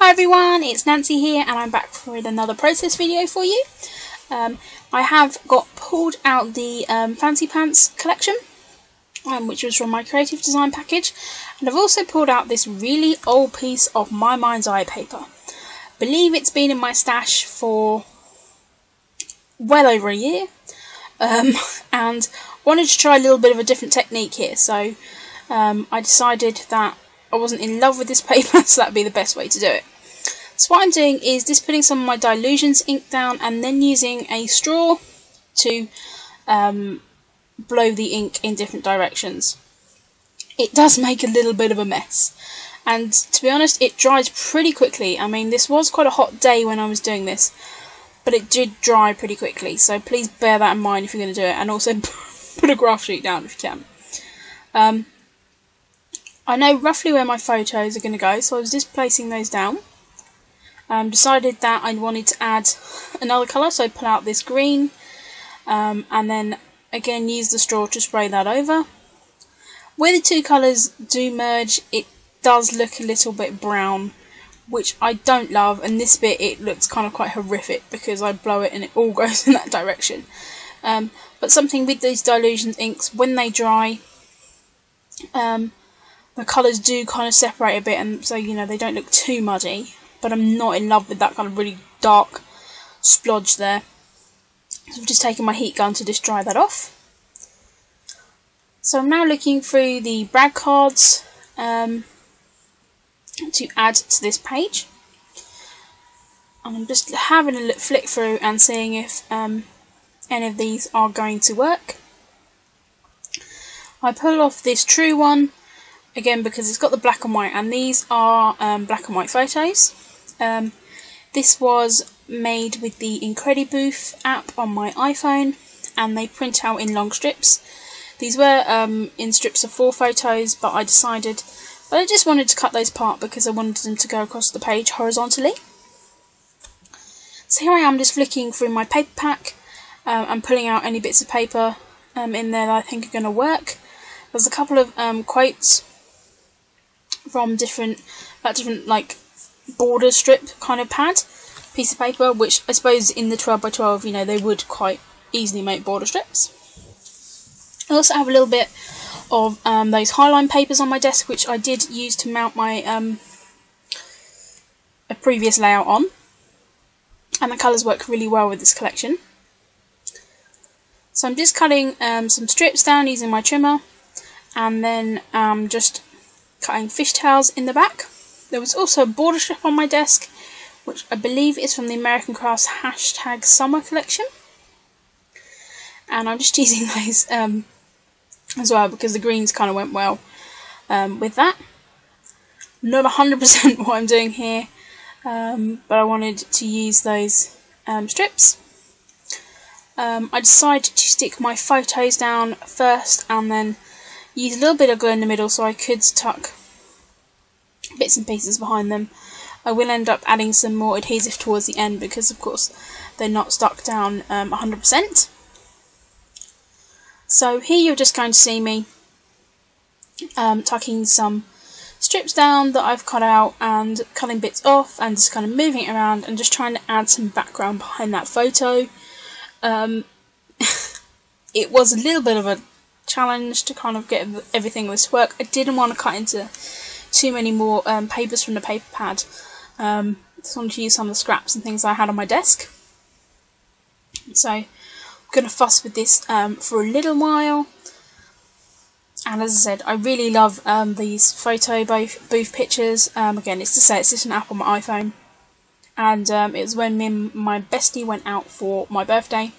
Hi everyone, it's Nancy here and I'm back with another process video for you. I have pulled out the Fancy Pants collection, which was from my creative design package, and I've also pulled out this really old piece of My Mind's Eye paper. I believe it's been in my stash for well over a year, and wanted to try a little bit of a different technique here, so I decided that I wasn't in love with this paper, so that would be the best way to do it. So what I'm doing is just putting some of my Dilutions ink down and then using a straw to blow the ink in different directions. It does make a little bit of a mess, and to be honest it dries pretty quickly. I mean, this was quite a hot day when I was doing this, but it did dry pretty quickly, so please bear that in mind if you're going to do it, and also put a graph sheet down if you can. I know roughly where my photos are going to go, so I was just placing those down. Decided that I wanted to add another colour, so I pull out this green, and then again use the straw to spray that over. Where the two colours do merge, it does look a little bit brown, which I don't love, and this bit it looks kind of quite horrific because I blow it and it all goes in that direction. But something with these Dilutions inks, when they dry, the colours do kind of separate a bit, and so you know they don't look too muddy. But I'm not in love with that kind of really dark splodge there. So I've just taken my heat gun to just dry that off. So I'm now looking through the brag cards to add to this page. And I'm just having a flick through and seeing if any of these are going to work. I pull off this true one, again because it's got the black and white, and these are black and white photos. This was made with the Scrapbooking app on my iPhone, and they print out in long strips. These were in strips of 4 photos, but I decided that I just wanted to cut those apart because I wanted them to go across the page horizontally. So here I am just flicking through my paper pack and pulling out any bits of paper in there that I think are going to work. There's a couple of quotes from different like border strip kind of piece of paper, which I suppose in the 12 by 12, you know, they would quite easily make border strips. I also have a little bit of those highline papers on my desk, which I did use to mount my a previous layout on, and the colours work really well with this collection. So I'm just cutting some strips down using my trimmer, and then just cutting fishtails in the back. There was also a border strip on my desk, which I believe is from the American Crafts #Summer collection. And I'm just using those as well because the greens kind of went well with that. Not 100% what I'm doing here, but I wanted to use those strips. I decided to stick my photos down first and then use a little bit of glue in the middle so I could tuck bits and pieces behind them. I will end up adding some more adhesive towards the end because of course they're not stuck down 100%. So here you're just going to see me tucking some strips down that I've cut out and cutting bits off and just kind of moving it around and just trying to add some background behind that photo. It was a little bit of a challenge to kind of get everything this to work. I didn't want to cut into too many more papers from the paper pad. Just wanted to use some of the scraps and things I had on my desk. So I'm going to fuss with this for a little while. And as I said, I really love these photo booth pictures. Again, it's to say it's just an app on my iPhone. And it was when me and my bestie went out for my birthday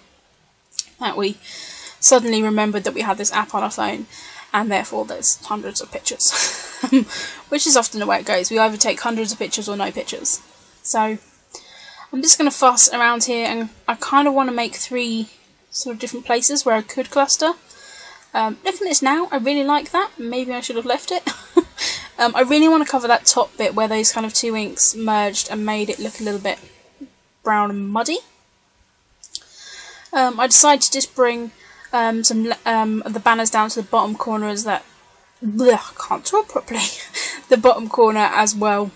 that we suddenly remembered that we had this app on our phone, and therefore there's hundreds of pictures. Which is often the way it goes. We either take hundreds of pictures or no pictures. So I'm just going to fuss around here, and I kind of want to make 3 sort of different places where I could cluster. Looking at this now, I really like that. Maybe I should have left it. I really want to cover that top bit where those kind of 2 inks merged and made it look a little bit brown and muddy. I decided to just bring some of the banners down to the bottom corners that I can't talk properly. The bottom corner as well,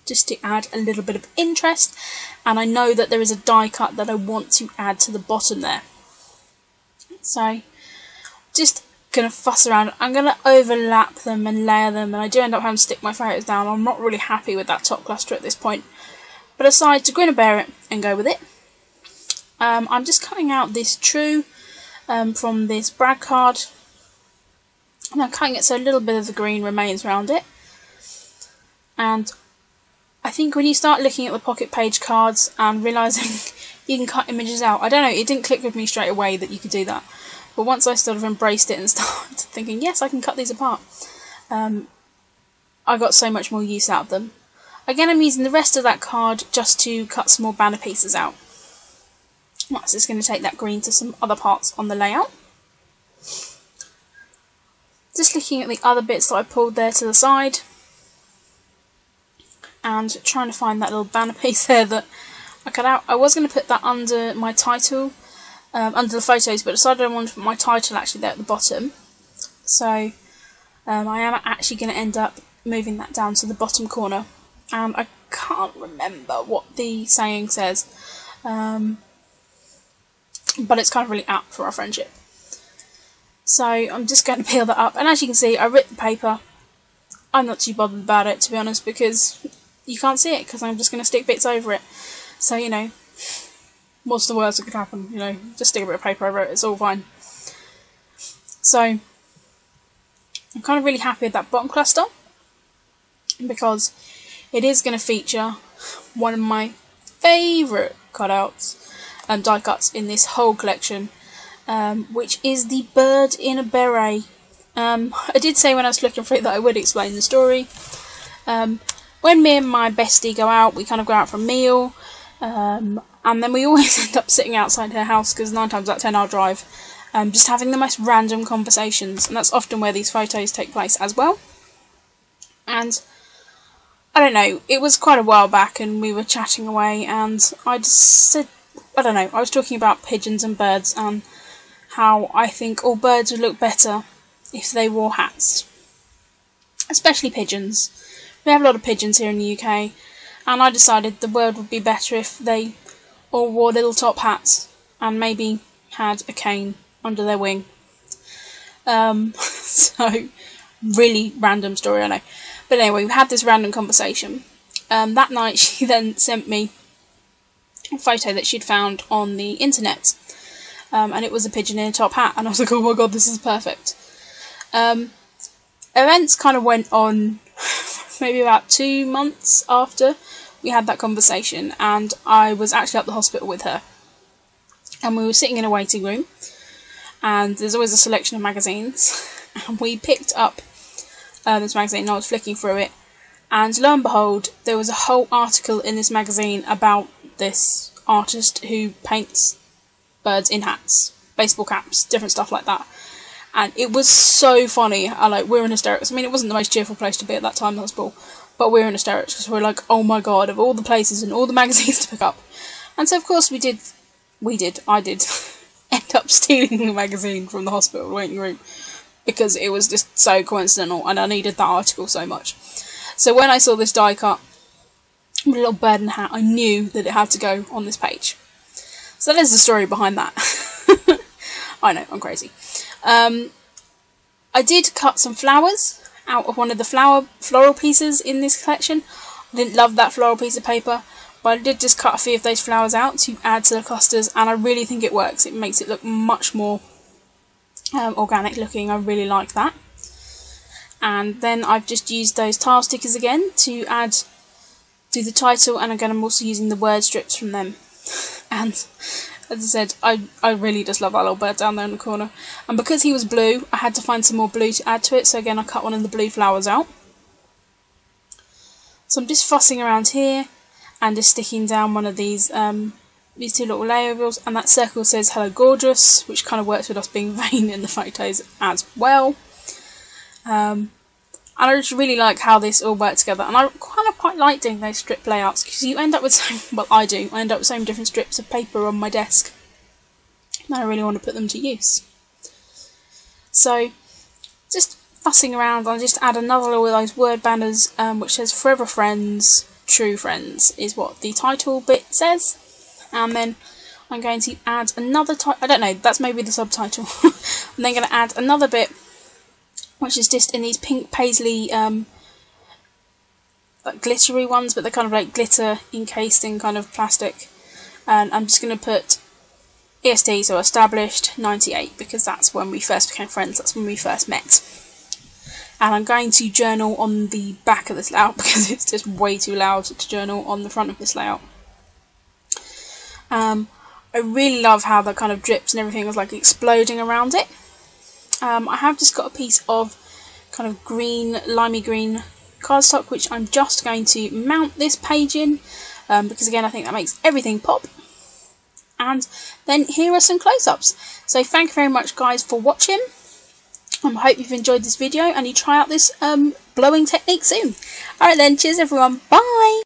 just to add a little bit of interest, and I know that there is a die cut that I want to add to the bottom there. So just gonna fuss around. I'm gonna overlap them and layer them, and I do end up having to stick my photos down. I'm not really happy with that top cluster at this point, but I decided to grin and bear it and go with it. I'm just cutting out this true from this brag card, and I'm cutting it so a little bit of the green remains around it. And I think when you start looking at the pocket page cards and realising you can cut images out, I don't know, it didn't click with me straight away that you could do that. But once I sort of embraced it and started thinking, yes, I can cut these apart, I got so much more use out of them. Again, I'm using the rest of that card just to cut some more banner pieces out. That's just going to take that green to some other parts on the layout. Just looking at the other bits that I pulled there to the side, and trying to find that little banner piece there that I cut out. I was going to put that under my title, under the photos, but decided I wanted to put my title actually there at the bottom. So I am actually going to end up moving that down to the bottom corner, and I can't remember what the saying says, but it's kind of really apt for our friendship. So I'm just going to peel that up, and as you can see, I ripped the paper. I'm not too bothered about it, to be honest, because you can't see it, because I'm just going to stick bits over it. So, you know, what's the worst that could happen? You know, just stick a bit of paper over it, it's all fine. So I'm kind of really happy with that bottom cluster, because it is going to feature one of my favourite cutouts and die cuts in this whole collection, which is the bird in a beret. I did say when I was looking for it that I would explain the story. When me and my bestie go out, we kind of go out for a meal, and then we always end up sitting outside her house, because 9 times out of 10 I'll drive, just having the most random conversations, and that's often where these photos take place as well. And I don't know, it was quite a while back, and we were chatting away, and I just said, I don't know, I was talking about pigeons and birds, and how I think all birds would look better if they wore hats, especially pigeons. We have a lot of pigeons here in the UK, and I decided the world would be better if they all wore little top hats and maybe had a cane under their wing. So, really random story, I know. But anyway, we had this random conversation. That night she then sent me a photo that she'd found on the internet, and it was a pigeon in a top hat, and I was like, oh my god, this is perfect. Events kind of went on maybe about 2 months after we had that conversation, and I was actually at the hospital with her, and we were sitting in a waiting room, and there's always a selection of magazines, and we picked up this magazine, and I was flicking through it, and lo and behold, there was a whole article in this magazine about this artist who paints birds in hats, baseball caps, different stuff like that. And it was so funny. We're in hysterics. I mean, it wasn't the most cheerful place to be at that time, the hospital, but we're in hysterics because we're like, oh my god, of all the places and all the magazines to pick up. And so of course I did end up stealing the magazine from the hospital waiting room, because it was just so coincidental and I needed that article so much. So when I saw this die cut with a little bird in a hat, I knew that it had to go on this page. So there's the story behind that. I know, I'm crazy. I did cut some flowers out of one of the floral pieces in this collection. I didn't love that floral piece of paper, but I did just cut a few of those flowers out to add to the clusters, and I really think it works. It makes it look much more organic looking. I really like that. And then I've just used those tile stickers again to add to the title, and again I'm also using the word strips from them. And as I said, I really just love that little bird down there in the corner. And because he was blue, I had to find some more blue to add to it, so again I cut one of the blue flowers out. So I'm just fussing around here and just sticking down one of these two little layovers, and that circle says hello gorgeous, which kind of works with us being vain in the photos as well. And I just really like how this all worked together, and I kind of quite like doing those strip layouts, because you end up with I end up with so many different strips of paper on my desk, and I really want to put them to use. So just fussing around, I'll just add another one of those word banners, which says Forever Friends, true friends is what the title bit says. And then I'm going to add another I don't know, that's maybe the subtitle. I'm then going to add another bit, which is just in these pink paisley like glittery ones, but they're kind of like glitter encased in kind of plastic. And I'm just going to put EST, so established 98, because that's when we first became friends, that's when we first met. And I'm going to journal on the back of this layout because it's just way too loud to journal on the front of this layout. I really love how the kind of drips and everything was like exploding around it. I have just got a piece of kind of green, limey green cardstock, which I'm just going to mount this page in, because again I think that makes everything pop. And then here are some close-ups. So thank you very much guys for watching. I hope you've enjoyed this video and you try out this blowing technique soon. Alright then, cheers everyone, bye!